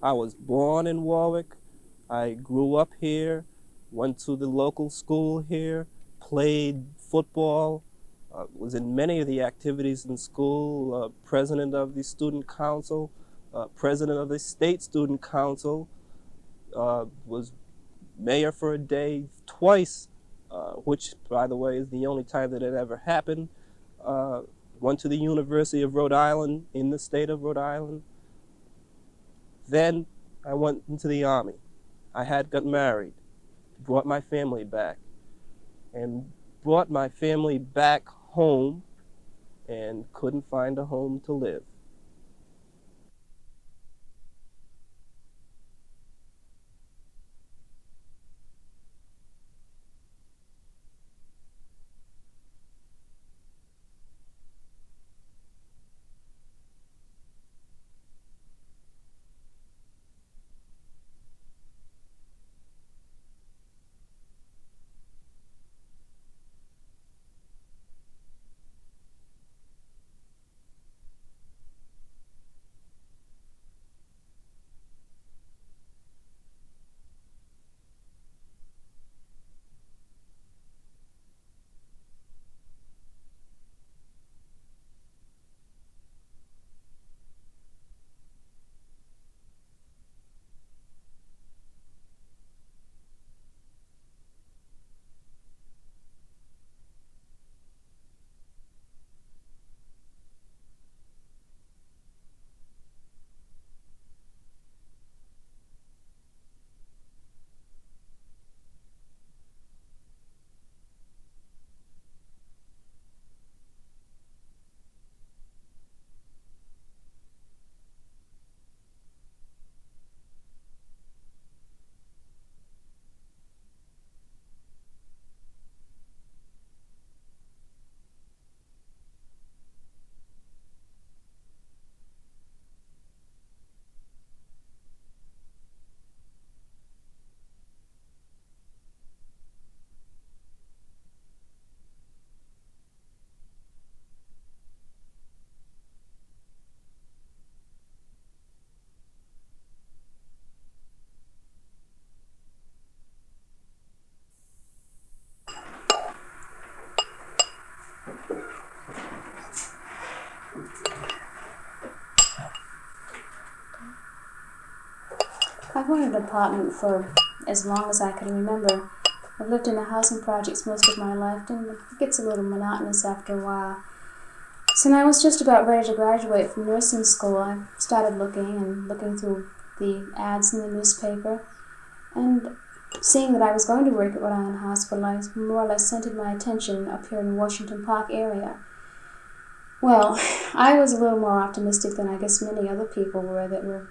I was born in Warwick. I grew up here, went to the local school here, played football, was in many of the activities in school, president of the student council, president of the state student council, was mayor for a day twice, which, by the way, is the only time that it ever happened. Uh, Went to the University of Rhode Island in the state of Rhode Island. Then I went into the Army. I had got married, brought my family back, and brought my family back home and couldn't find a home to live. I've owned an apartment for as long as I can remember. I've lived in the housing projects most of my life, and it gets a little monotonous after a while. So when I was just about ready to graduate from nursing school, I started looking through the ads in the newspaper, and seeing that I was going to work at Rhode Island Hospital, I more or less centered my attention up here in the Washington Park area. Well, I was a little more optimistic than I guess many other people were that were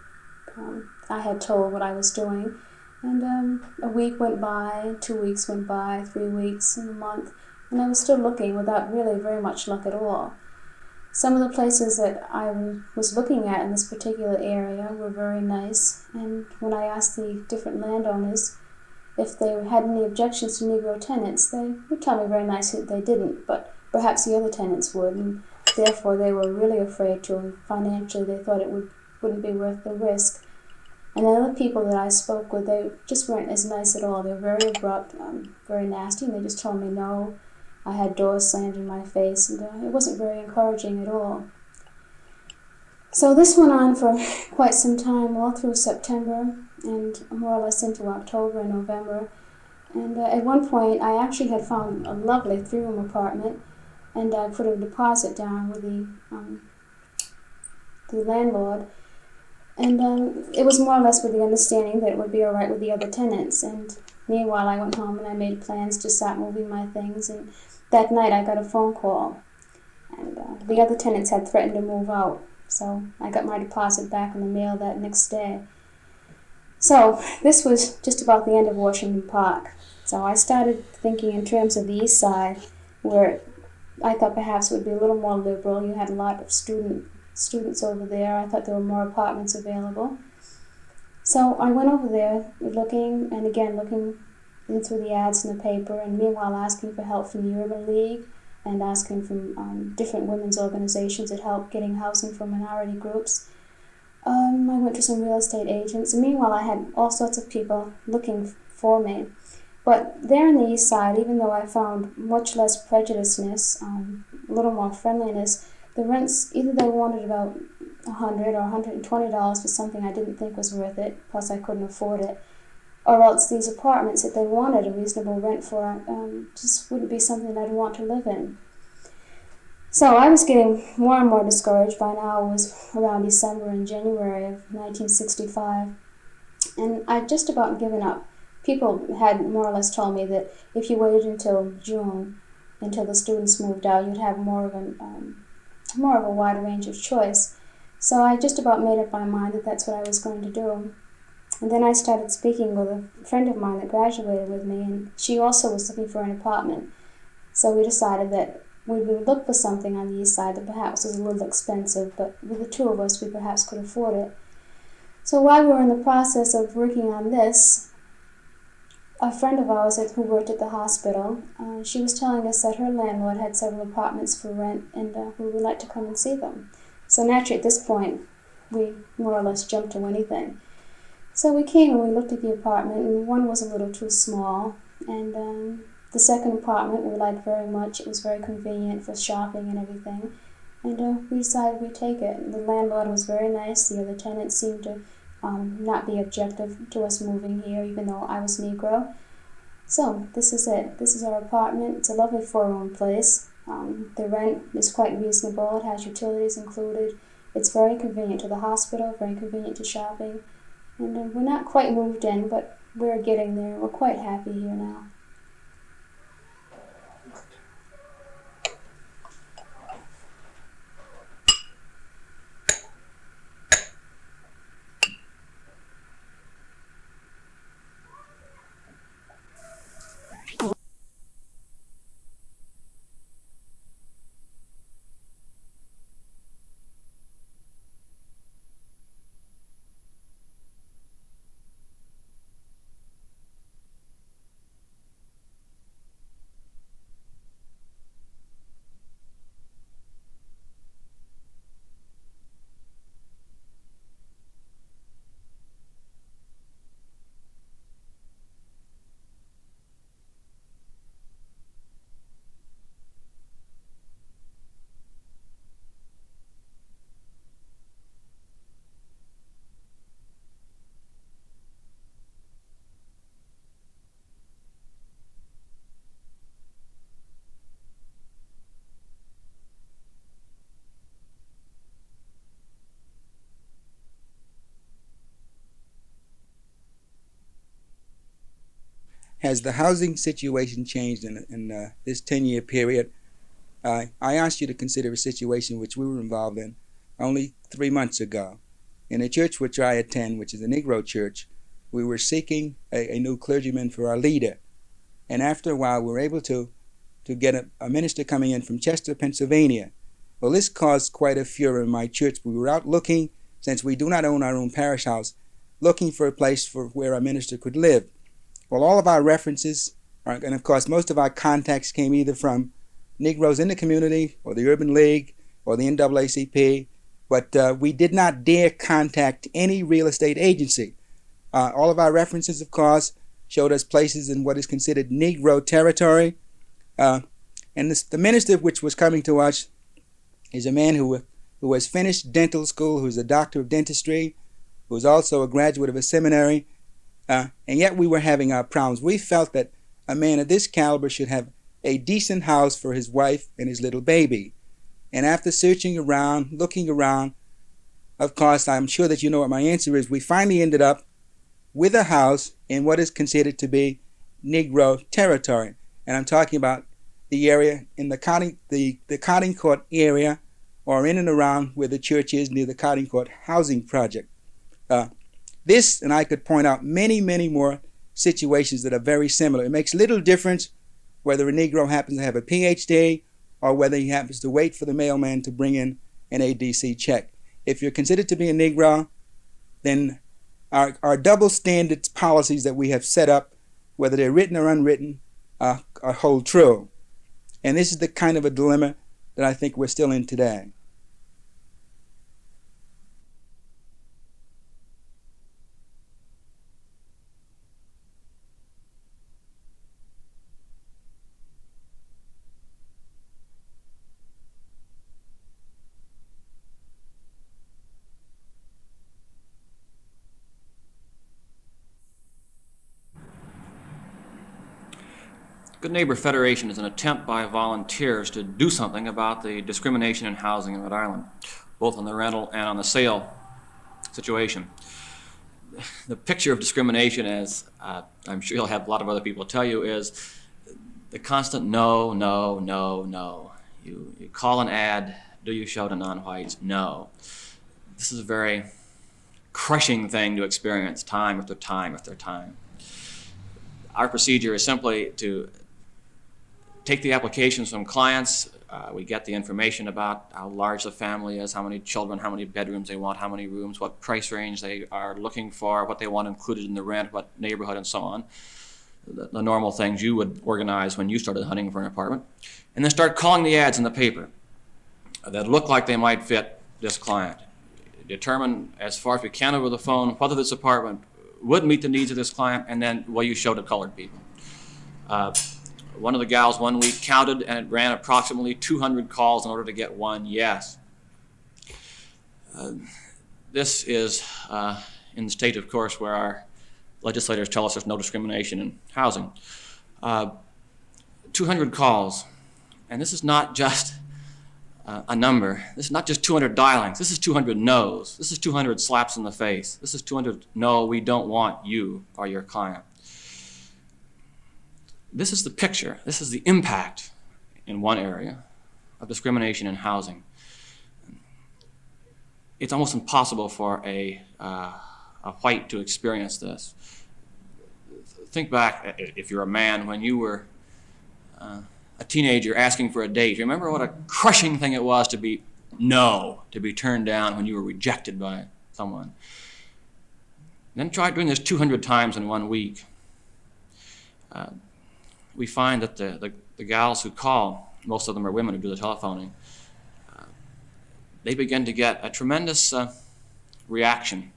I had told what I was doing. And a week went by, 2 weeks went by, 3 weeks, and a month, and I was still looking without really very much luck at all. Some of the places that I was looking at in this particular area were very nice, and when I asked the different landowners if they had any objections to Negro tenants, they would tell me very nicely that they didn't, but perhaps the other tenants would, and therefore they were really afraid to, and financially they thought it wouldn't be worth the risk. And the other people that I spoke with, they just weren't as nice at all. They were very abrupt, very nasty, and they just told me no. I had doors slammed in my face, and it wasn't very encouraging at all. So this went on for quite some time, all through September, and more or less into October and November. And at one point, I actually had found a lovely 3-room apartment, and I put a deposit down with the landlord. And it was more or less with the understanding that it would be all right with the other tenants. And meanwhile, I went home and I made plans to start moving my things. And that night, I got a phone call. And the other tenants had threatened to move out. So I got my deposit back in the mail that next day. So this was just about the end of Washington Park. So I started thinking in terms of the east side, where I thought perhaps it would be a little more liberal. You had a lot of students over there. I thought there were more apartments available. So I went over there looking, and again looking into the ads in the paper, and meanwhile asking for help from the Urban League and asking from different women's organizations that help getting housing for minority groups. I went to some real estate agents, and meanwhile I had all sorts of people looking for me. But there in the East Side, even though I found much less prejudiceness, a little more friendliness, the rents, either they wanted about $100 or $120 for something I didn't think was worth it, plus I couldn't afford it, or else these apartments that they wanted a reasonable rent for just wouldn't be something I'd want to live in. So I was getting more and more discouraged. By now it was around December and January of 1965, and I'd just about given up. People had more or less told me that if you waited until June, until the students moved out, you'd have more of a wide range of choice. So I just about made up my mind that that's what I was going to do. And then I started speaking with a friend of mine that graduated with me, and she also was looking for an apartment. So we decided that we would look for something on the East Side that perhaps was a little expensive, but with the two of us, we perhaps could afford it. So while we were in the process of working on this, a friend of ours who worked at the hospital, she was telling us that her landlord had several apartments for rent, and we would like to come and see them. So naturally, at this point, we more or less jumped to anything. So we came and we looked at the apartment, and one was a little too small, and the second apartment we liked very much. It was very convenient for shopping and everything, and we decided we'd take it. The landlord was very nice. The other tenants seemed to not be objective to us moving here, even though I was Negro. So this is it. This is our apartment. It's a lovely four-room place. The rent is quite reasonable. It has utilities included. It's very convenient to the hospital, very convenient to shopping. And we're not quite moved in, but we're getting there. We're quite happy here now. Has the housing situation changed in this 10-year period? I asked you to consider a situation which we were involved in only 3 months ago. In a church which I attend, which is a Negro church, we were seeking a new clergyman for our leader. And after a while, we were able to get a minister coming in from Chester, Pennsylvania. Well, this caused quite a furor in my church. We were out looking, since we do not own our own parish house, looking for a place for where our minister could live. Well, all of our references, and of course most of our contacts came either from Negroes in the community, or the Urban League, or the NAACP, but we did not dare contact any real estate agency. All of our references, of course, showed us places in what is considered Negro territory. And the minister which was coming to us is a man who has finished dental school, who's a doctor of dentistry, who is also a graduate of a seminary, and yet we were having our problems. We felt that a man of this caliber should have a decent house for his wife and his little baby. And after searching around, looking around, of course, I'm sure that you know what my answer is. We finally ended up with a house in what is considered to be Negro territory. And I'm talking about the area in the Cotting Court area, or in and around where the church is near the Cotting Court housing project. This, and I could point out many, many more situations that are very similar. It makes little difference whether a Negro happens to have a PhD or whether he happens to wait for the mailman to bring in an ADC check. If you're considered to be a Negro, then our double standards policies that we have set up, whether they're written or unwritten, hold true. And this is the kind of a dilemma that I think we're still in today. Good Neighbor Federation is an attempt by volunteers to do something about the discrimination in housing in Rhode Island, both on the rental and on the sale situation. The picture of discrimination, as I'm sure you'll have a lot of other people tell you, is the constant no, no, no, no. You call an ad, do you show to non-whites? No. This is a very crushing thing to experience time after time after time. Our procedure is simply to take the applications from clients. We get the information about how large the family is, how many children, how many bedrooms they want, how many rooms, what price range they are looking for, what they want included in the rent, what neighborhood, and so on. The normal things you would organize when you started hunting for an apartment. And then start calling the ads in the paper that look like they might fit this client. Determine as far as we can over the phone whether this apartment would meet the needs of this client, and then will you show to colored people. One of the gals one week counted, and it ran approximately 200 calls in order to get one yes. This is in the state, of course, where our legislators tell us there's no discrimination in housing. 200 calls, and this is not just a number. This is not just 200 dialings. This is 200 no's. This is 200 slaps in the face. This is 200, no, we don't want you or your client. This is the picture. This is the impact in one area of discrimination in housing. It's almost impossible for a white to experience this. Think back, if you're a man, when you were a teenager asking for a date. Remember what a crushing thing it was to be to be turned down when you were rejected by someone. Then try doing this 200 times in 1 week. We find that the gals who call, most of them are women who do the telephoning, they begin to get a tremendous reaction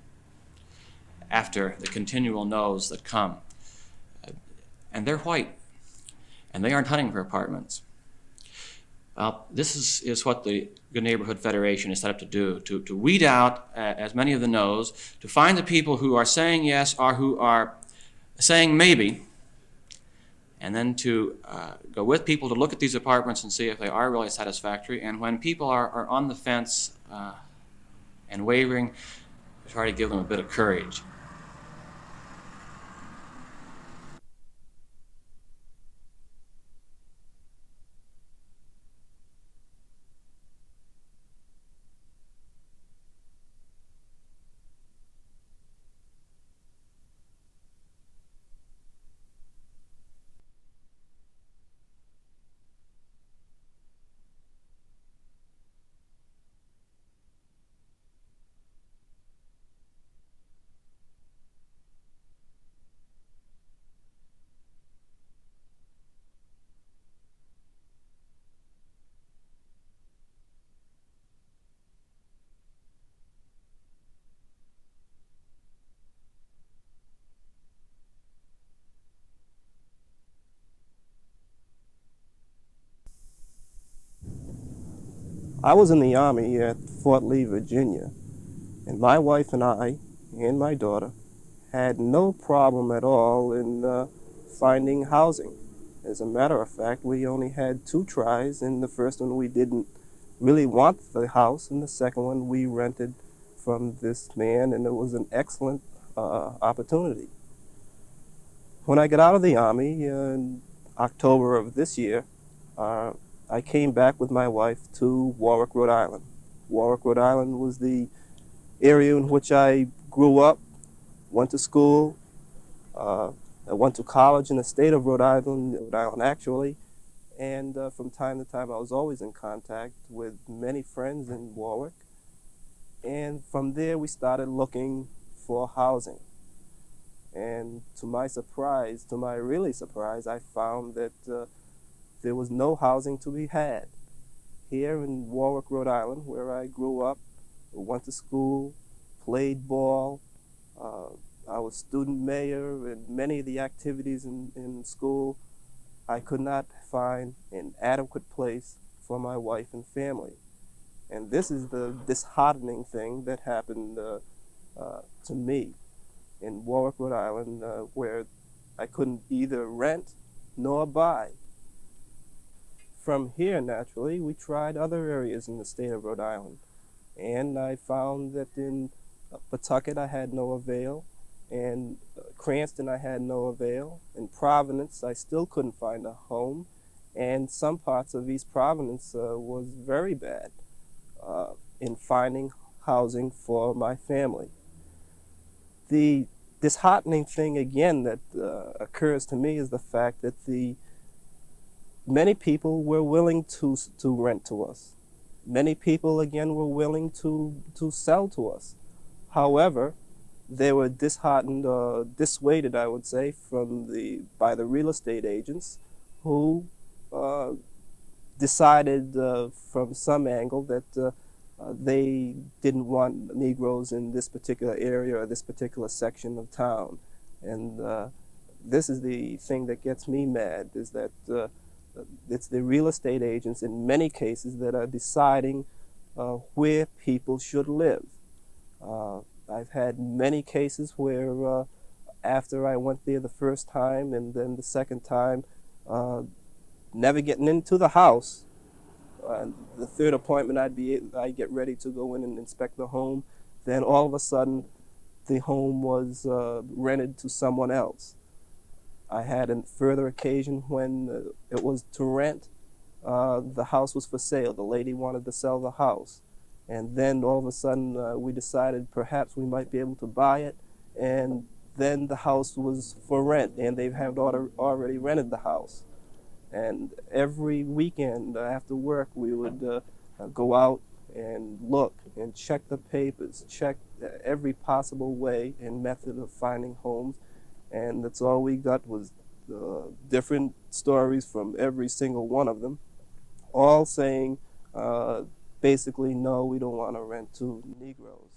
after the continual no's that come. And they're white, and they aren't hunting for apartments. This is what the Good Neighborhood Federation is set up to do, to weed out as many of the no's, to find the people who are saying yes or who are saying maybe, and then to go with people to look at these apartments and see if they are really satisfactory. And when people are on the fence and wavering, to try to give them a bit of courage. I was in the Army at Fort Lee, Virginia, and my wife and I and my daughter had no problem at all in finding housing. As a matter of fact, we only had 2 tries. In the first one, we didn't really want the house, and the second one we rented from this man, and it was an excellent opportunity. When I got out of the Army in October of this year, I came back with my wife to Warwick, Rhode Island. Warwick, Rhode Island was the area in which I grew up, went to school. I went to college in the state of Rhode Island actually, and from time to time I was always in contact with many friends in Warwick. And from there we started looking for housing. And to my surprise, to my really surprise, I found that there was no housing to be had. Here in Warwick, Rhode Island, where I grew up, went to school, played ball, I was student mayor, and many of the activities in school, I could not find an adequate place for my wife and family. And this is the disheartening thing that happened to me in Warwick, Rhode Island, where I couldn't either rent nor buy. From here, naturally, we tried other areas in the state of Rhode Island, and I found that in Pawtucket I had no avail, and Cranston I had no avail. In Providence I still couldn't find a home, and some parts of East Providence was very bad in finding housing for my family. The disheartening thing again that occurs to me is the fact that many people were willing to rent to us. Many people again were willing to sell to us. However, they were disheartened or dissuaded, I would say, by the real estate agents who decided from some angle that they didn't want Negroes in this particular area or this particular section of town. And this is the thing that gets me mad, is that it's the real estate agents in many cases that are deciding where people should live. I've had many cases where after I went there the first time and then the second time, never getting into the house, the third appointment I'd get ready to go in and inspect the home, then all of a sudden the home was rented to someone else. I had a further occasion when it was to rent. The house was for sale. The lady wanted to sell the house. And then all of a sudden we decided perhaps we might be able to buy it. And then the house was for rent, and they had already rented the house. And every weekend after work we would go out and look and check the papers, check every possible way and method of finding homes. And that's all we got was different stories from every single one of them, all saying basically, no, we don't want to rent to Negroes.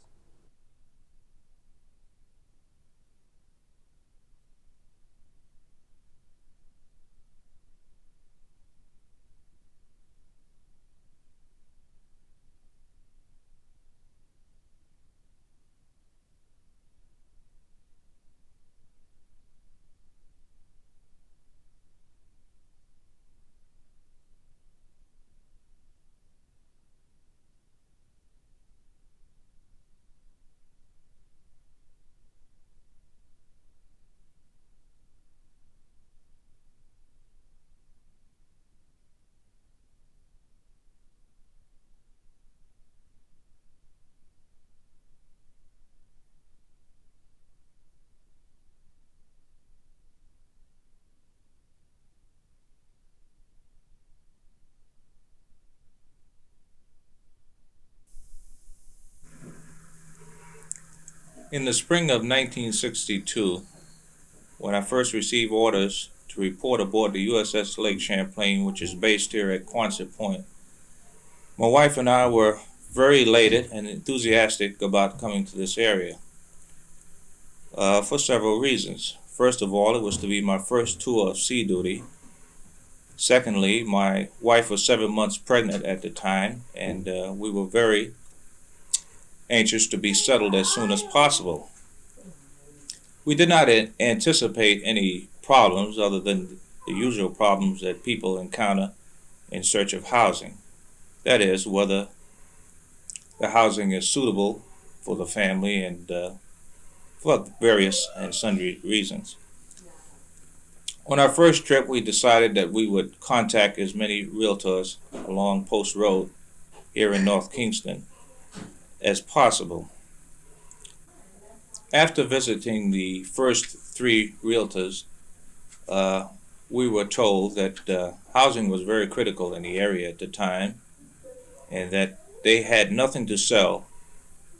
In the spring of 1962, when I first received orders to report aboard the USS Lake Champlain, which is based here at Quonset Point, my wife and I were very elated and enthusiastic about coming to this area for several reasons. First of all, it was to be my first tour of sea duty. Secondly, my wife was 7 months pregnant at the time, and we were very anxious to be settled as soon as possible. We did not anticipate any problems other than the usual problems that people encounter in search of housing. That is, whether the housing is suitable for the family and for various and sundry reasons. On our first trip, we decided that we would contact as many realtors along Post Road here in North Kingston as possible. After visiting the first 3 realtors, we were told that housing was very critical in the area at the time, and that they had nothing to sell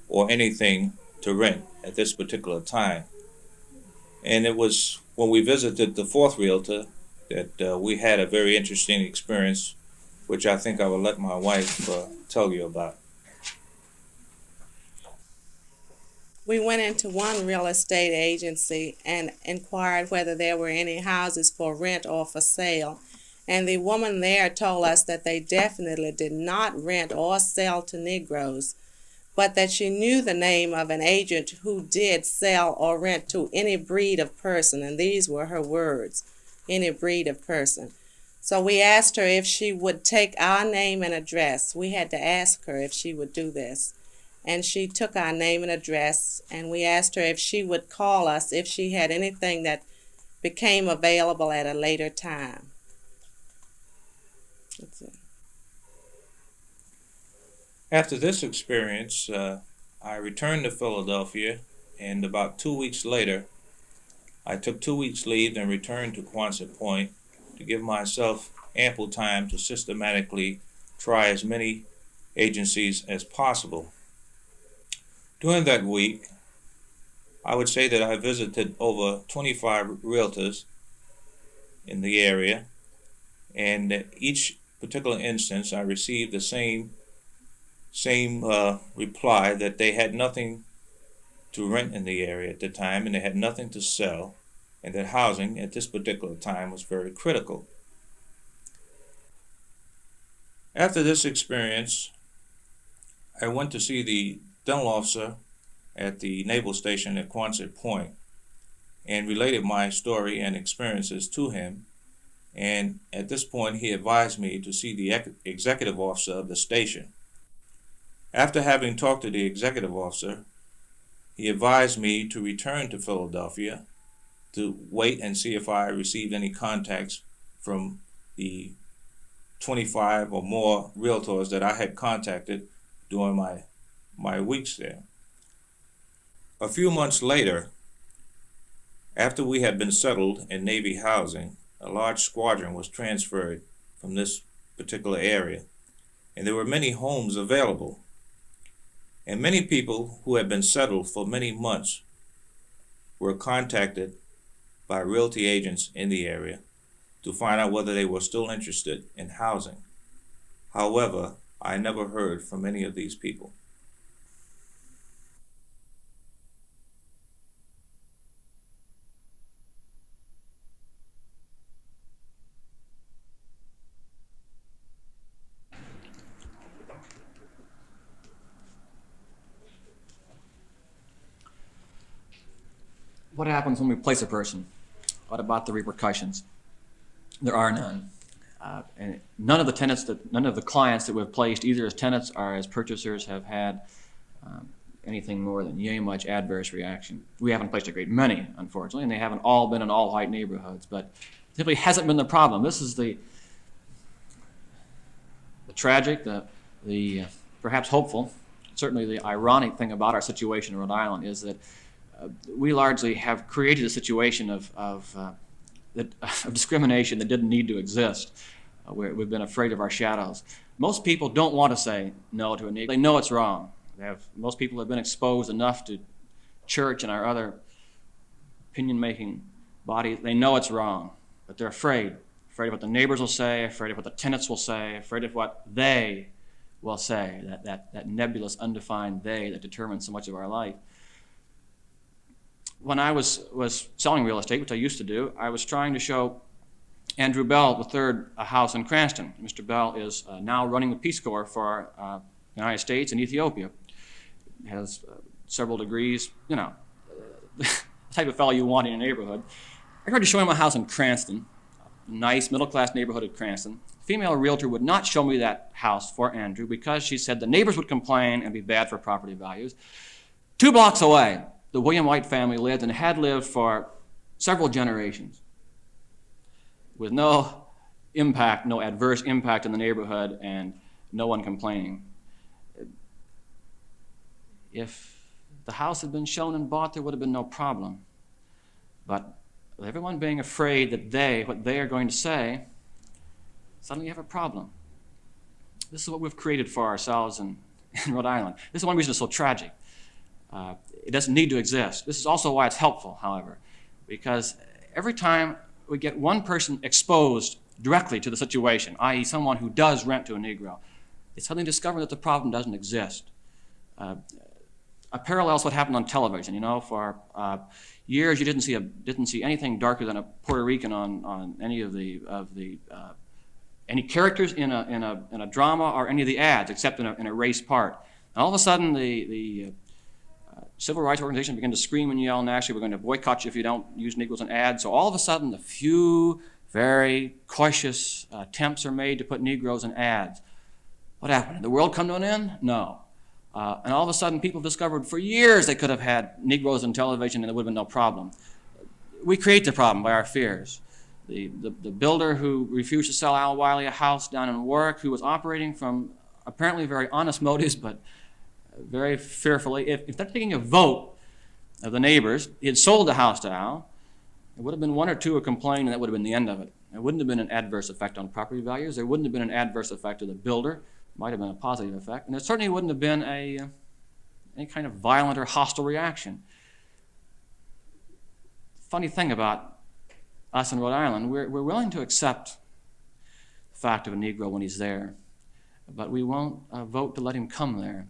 or anything to rent at this particular time. And it was when we visited the 4th realtor that we had a very interesting experience, which I think I will let my wife tell you about. We went into one real estate agency and inquired whether there were any houses for rent or for sale. And the woman there told us that they definitely did not rent or sell to Negroes, but that she knew the name of an agent who did sell or rent to any breed of person, and these were her words. any breed of person. So we asked her if she would take our name and address. We had to ask her if she would do this. And she took our name and address, and we asked her if she would call us if she had anything that became available at a later time. That's it. After this experience, I returned to Philadelphia, and about 2 weeks later, I took 2 weeks leave and returned to Quonset Point to give myself ample time to systematically try as many agencies as possible. During that week, I would say that I visited over 25 realtors in the area, and at each particular instance I received the same reply that they had nothing to rent in the area at the time, and they had nothing to sell, and that housing at this particular time was very critical. After this experience, I went to see the dental officer at the naval station at Quonset Point and related my story and experiences to him. And at this point, he advised me to see the executive officer of the station. After having talked to the executive officer, he advised me to return to Philadelphia to wait and see if I received any contacts from the 25 or more realtors that I had contacted during my weeks there. A few months later, after we had been settled in Navy housing, a large squadron was transferred from this particular area, and there were many homes available. And many people who had been settled for many months were contacted by realty agents in the area to find out whether they were still interested in housing. However, I never heard from any of these people. What happens when we place a person? What about the repercussions? There are none. And none of the clients that we've placed, either as tenants or as purchasers, have had anything more than yay much adverse reaction. We haven't placed a great many, unfortunately, and they haven't all been in all white neighborhoods, but simply hasn't been the problem. This is the tragic, the perhaps hopeful, certainly the ironic thing about our situation in Rhode Island is that we largely have created a situation of discrimination that didn't need to exist. We've been afraid of our shadows. Most people don't want to say no to a Negro. They know it's wrong. Most people have been exposed enough to church and our other opinion-making bodies. They know it's wrong, but they're afraid of what the neighbors will say, afraid of what the tenants will say, afraid of what they will say, that nebulous, undefined they that determines so much of our life. When I was selling real estate, which I used to do, I was trying to show Andrew Bell III a house in Cranston. Mr. Bell is now running the Peace Corps for the United States and Ethiopia. He has several degrees, you know, the type of fellow you want in a neighborhood. I tried to show him a house in Cranston, a nice middle-class neighborhood of Cranston. A female realtor would not show me that house for Andrew because she said the neighbors would complain and be bad for property values. 2 blocks away, the William White family lived and had lived for several generations with no impact, no adverse impact in the neighborhood, and no one complaining. If the house had been shown and bought, there would have been no problem. But with everyone being afraid that what they are going to say, suddenly you have a problem. This is what we've created for ourselves in Rhode Island. This is one reason it's so tragic. It doesn't need to exist. This is also why it's helpful, however, because every time we get one person exposed directly to the situation, i.e. someone who does rent to a Negro, they suddenly discover that the problem doesn't exist. A parallel is what happened on television. You know, for years you didn't see anything darker than a Puerto Rican on any of the any characters in a drama or any of the ads, except in a race part. And all of a sudden the civil rights organizations begin to scream and yell, and actually we're going to boycott you if you don't use Negroes in ads. So all of a sudden the few Very cautious attempts are made to put Negroes in ads. What happened? Did the world come to an end? No. And all of a sudden, people discovered for years they could have had Negroes in television and there would have been no problem. We create the problem by our fears. The builder who refused to sell Al Wiley a house down in Warwick, who was operating from apparently very honest motives, but very fearfully, if they're taking a vote of the neighbors, he had sold the house to Al, there would have been one or two who complained, and that would have been the end of it. There wouldn't have been an adverse effect on property values. There wouldn't have been an adverse effect to the builder. Might have been a positive effect. And there certainly wouldn't have been any kind of violent or hostile reaction. Funny thing about us in Rhode Island, we're willing to accept the fact of a Negro when he's there, but we won't vote to let him come there.